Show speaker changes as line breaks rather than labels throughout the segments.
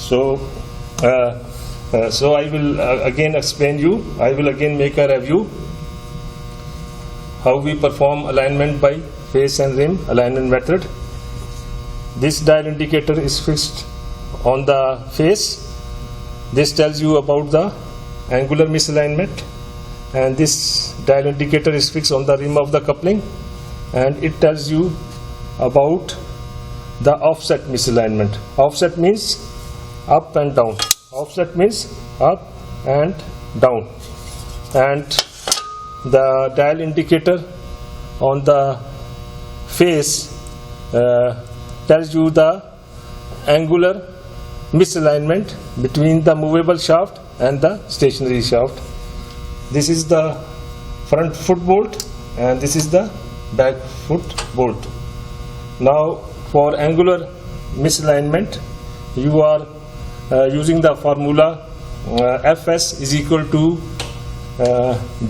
So I will again explain you. I will again make a review how we perform alignment by face and rim alignment method. This dial indicator is fixed on the face. This tells you about the angular misalignment, and this dial indicator is fixed on the rim of the coupling, and it tells you about the offset misalignment. Offset means up and down. Offset means up and down. And the dial indicator on the face tells you the angular misalignment between the movable shaft and the stationary shaft. This is the front foot bolt and this is the back foot bolt. Now for angular misalignment, you are using the formula Fs is equal to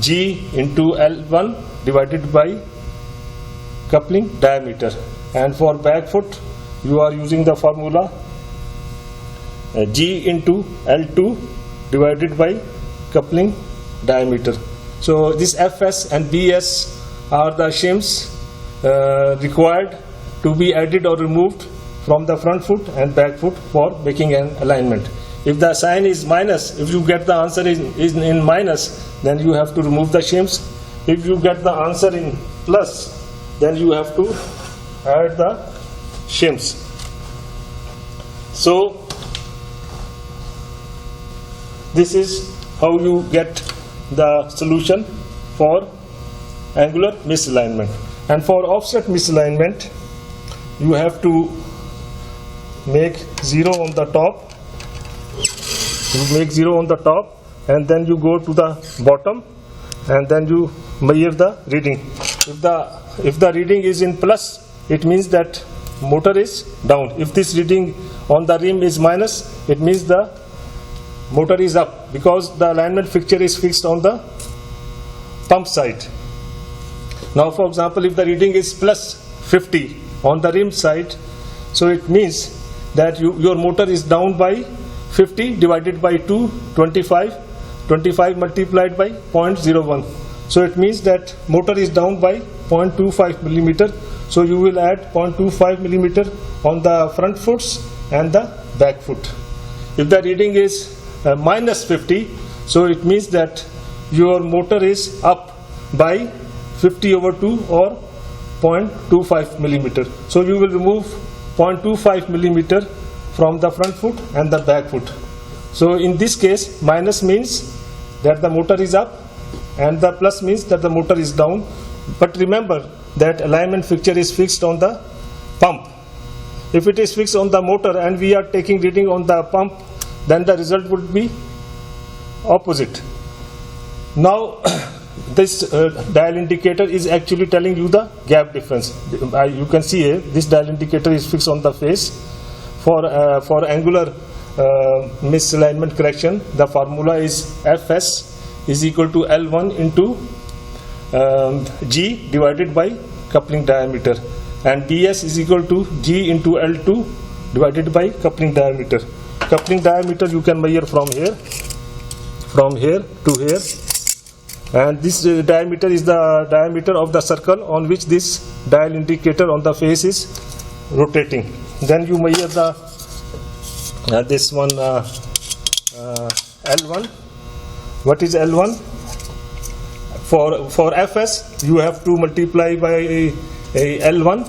G into L1 divided by coupling diameter, and for back foot you are using the formula G into L2 divided by coupling diameter. So this Fs and Bs are the shims required to be added or removed from the front foot and back foot for making an alignment. If the sign is minus, if you get the answer is in minus, then you have to remove the shims. If you get the answer in plus, then you have to add the shims. So this is how you get the solution for angular misalignment. And for offset misalignment, you have to make 0 on the top. You make 0 on the top, and then you go to the bottom, and then you measure the reading. If the reading is in plus, it means that motor is down. If this reading on the rim is minus, it means the motor is up, because the alignment fixture is fixed on the pump side. Now for example, if the reading is plus 50 on the rim side, so it means that your motor is down by 50 divided by 2, 25 multiplied by 0.01. So it means that motor is down by 0.25 millimeter. So you will add 0.25 millimeter on the front foots and the back foot. If the reading is minus 50, so it means that your motor is up by 50 over 2 or 0.25 millimeter. So you will remove 0.25 millimeter from the front foot and the back foot. So in this case, minus means that the motor is up and the plus means that the motor is down. But remember that alignment fixture is fixed on the pump. If it is fixed on the motor and we are taking reading on the pump, then the result would be opposite. Now this dial indicator is actually telling you the gap difference. You can see here, this dial indicator is fixed on the face. For angular misalignment correction, the formula is Fs is equal to L1 into G divided by coupling diameter, and Bs is equal to G into L2 divided by coupling diameter. Coupling diameter you can measure from here to here, and this diameter is the diameter of the circle on which this dial indicator on the face is rotating. Then you measure the this one L1. What is L1? For Fs you have to multiply by L1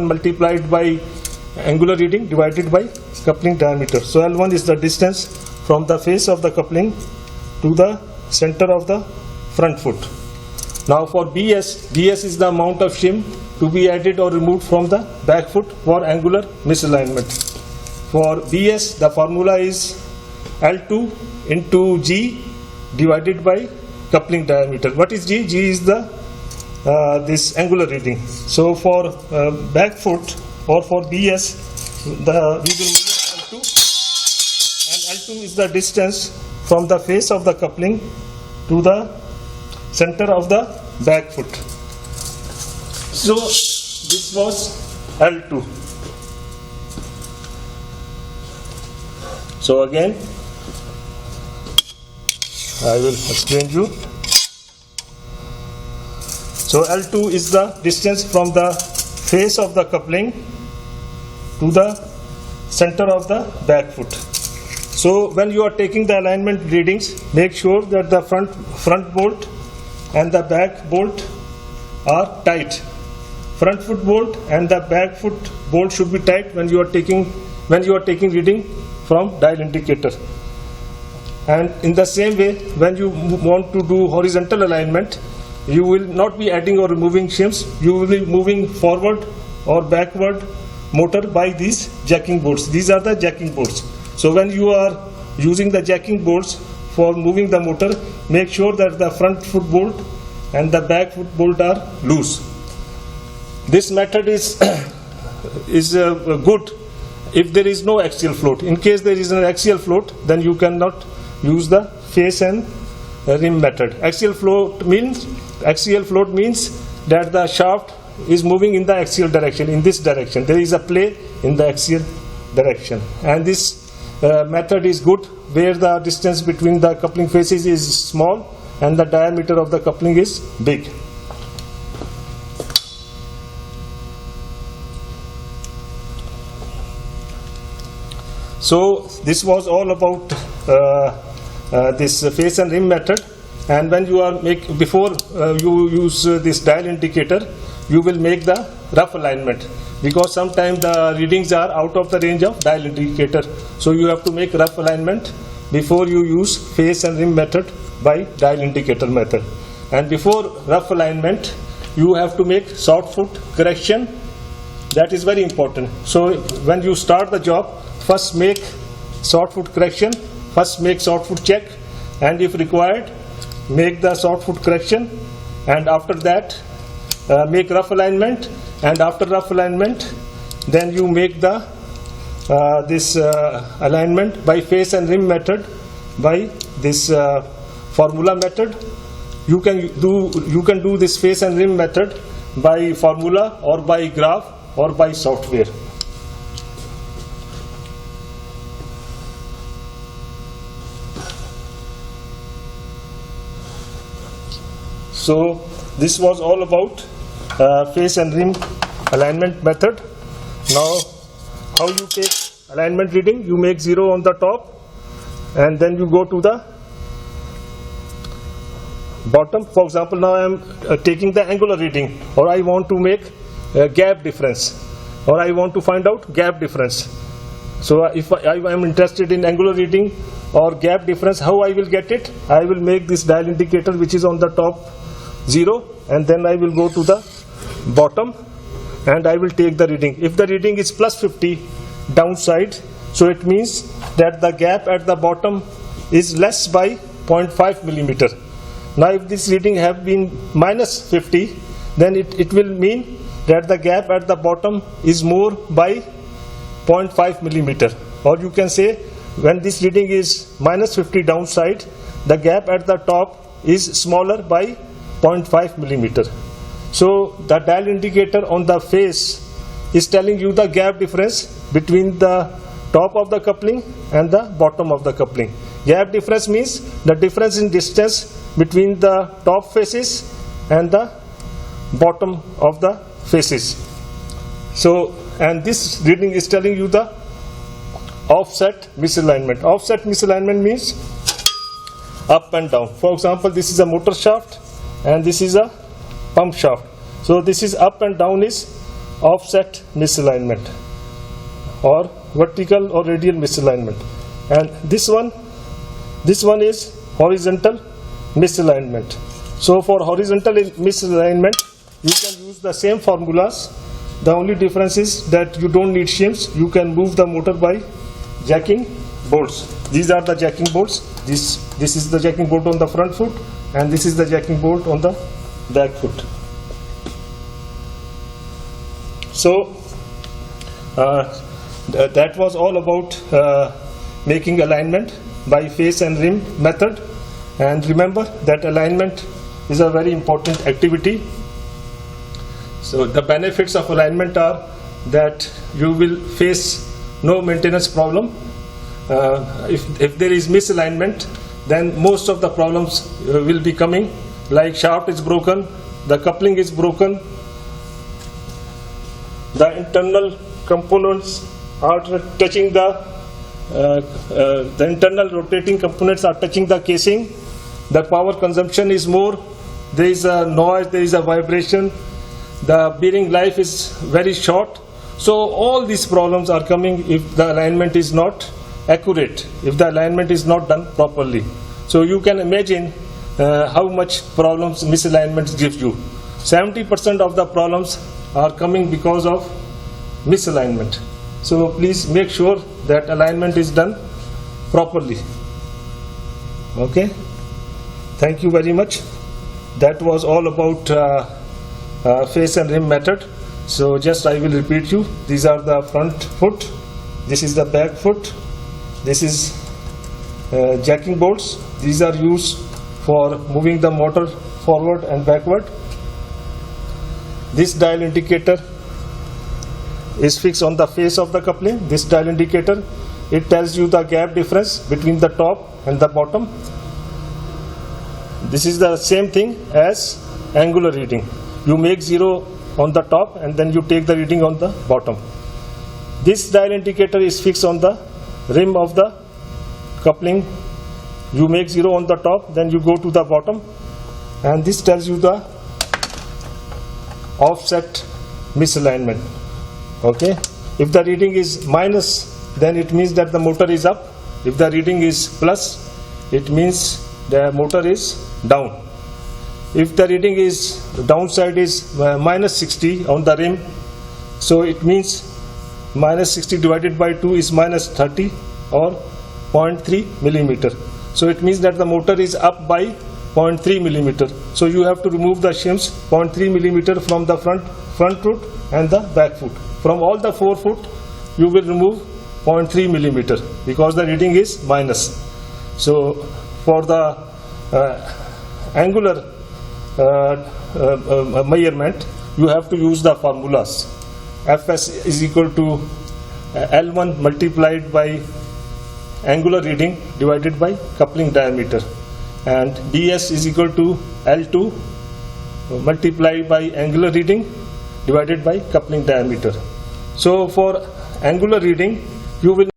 multiplied by angular reading divided by coupling diameter. So L1 is the distance from the face of the coupling to the center of the front foot. Now for Bs is the amount of shim to be added or removed from the back foot for angular misalignment. For Bs the formula is L2 into G divided by coupling diameter. What is G? G is the this angular reading. So for back foot or for Bs, we will measure L2, and L2 is the distance from the face of the coupling to the center of the back foot. So this was L2. So again, I will explain you. So L2 is the distance from the face of the coupling to the center of the back foot. So when you are taking the alignment readings, make sure that the front bolt and the back bolt are tight. Front foot bolt and the back foot bolt should be tight when you are taking reading from dial indicator. And in the same way, when you want to do horizontal alignment, you will not be adding or removing shims. You will be moving forward or backward motor by these jacking bolts. These are the jacking bolts. So when you are using the jacking bolts for moving the motor, make sure that the front foot bolt and the back foot bolt are loose. This method is good if there is no axial float. In case there is an axial float, then you cannot use the face and rim method. Axial float means that the shaft is moving in the axial direction, in this direction. There is a play in the axial direction, and this method is good where the distance between the coupling faces is small and the diameter of the coupling is big. So this was all about this face and rim method. And when you are before you use this dial indicator, you will make the rough alignment, because sometimes the readings are out of the range of dial indicator. So you have to make rough alignment before you use face and rim method by dial indicator method. And before rough alignment, you have to make short foot correction. That is very important. So when you start the job, first make short foot correction, first make short foot check, and if required, make the short foot correction, and after that make rough alignment, and after rough alignment then you make the this alignment by face and rim method by this formula method. You can do this face and rim method by formula or by graph or by software. So this was all about face and rim alignment method. Now how you take alignment reading? You make 0 on the top and then you go to the bottom. For example, now I am taking the angular reading, or I want to make a gap difference, or I want to find out gap difference. So if I am interested in angular reading or gap difference, how I will get it? I will make this dial indicator which is on the top 0, and then I will go to the bottom and I will take the reading. If the reading is plus 50 downside, so it means that the gap at the bottom is less by 0.5 millimeter. Now if this reading have been minus 50, then it will mean that the gap at the bottom is more by 0.5 millimeter. Or you can say, when this reading is minus 50 downside, the gap at the top is smaller by 0.5 millimeter. So the dial indicator on the face is telling you the gap difference between the top of the coupling and the bottom of the coupling. Gap difference means the difference in distance between the top faces and the bottom of the faces. So, and this reading is telling you the offset misalignment. Offset misalignment means up and down. For example, this is a motor shaft and this is a pump shaft. So this is up and down is offset misalignment, or vertical or radial misalignment. And this one is horizontal misalignment. So for horizontal misalignment, you can use the same formulas. The only difference is that you don't need shims. You can move the motor by jacking bolts. These are the jacking bolts. This is the jacking bolt on the front foot, and this is the jacking bolt on the back foot. So that was all about making alignment by face and rim method. And remember that alignment is a very important activity. So the benefits of alignment are that you will face no maintenance problem. if there is misalignment, then most of the problems will be coming, like shaft is broken, the coupling is broken, the internal components are touching the internal rotating components are touching the casing, the power consumption is more, there is a noise, there is a vibration, the bearing life is very short. So all these problems are coming if the alignment is not accurate, if the alignment is not done properly. So you can imagine how much problems misalignment gives you. 70% of the problems are coming because of misalignment. So please make sure that alignment is done properly. Okay, thank you very much. That was all about face and rim method. So just I will repeat you. These are the front foot, this is the back foot, this is jacking bolts. These are used for moving the motor forward and backward. This dial indicator is fixed on the face of the coupling. This dial indicator, it tells you the gap difference between the top and the bottom. This is the same thing as angular reading. You make 0 on the top and then you take the reading on the bottom. This dial indicator is fixed on the rim of the coupling. You make 0 on the top, then you go to the bottom, and this tells you the offset misalignment. Okay, if the reading is minus, then it means that the motor is up. If the reading is plus, it means the motor is down. If the reading is downside is minus 60 on the rim, so it means minus 60 divided by 2 is minus 30 or 0.3 millimeter. So it means that the motor is up by 0.3 millimeter. So you have to remove the shims 0.3 millimeter from the front foot and the back foot. From all the 4 foot, you will remove 0.3 millimeter because the reading is minus. So for the angular measurement, you have to use the formulas. Fs is equal to L1 multiplied by angular reading divided by coupling diameter, and Ds is equal to L2 multiplied by angular reading divided by coupling diameter. So for angular reading, you will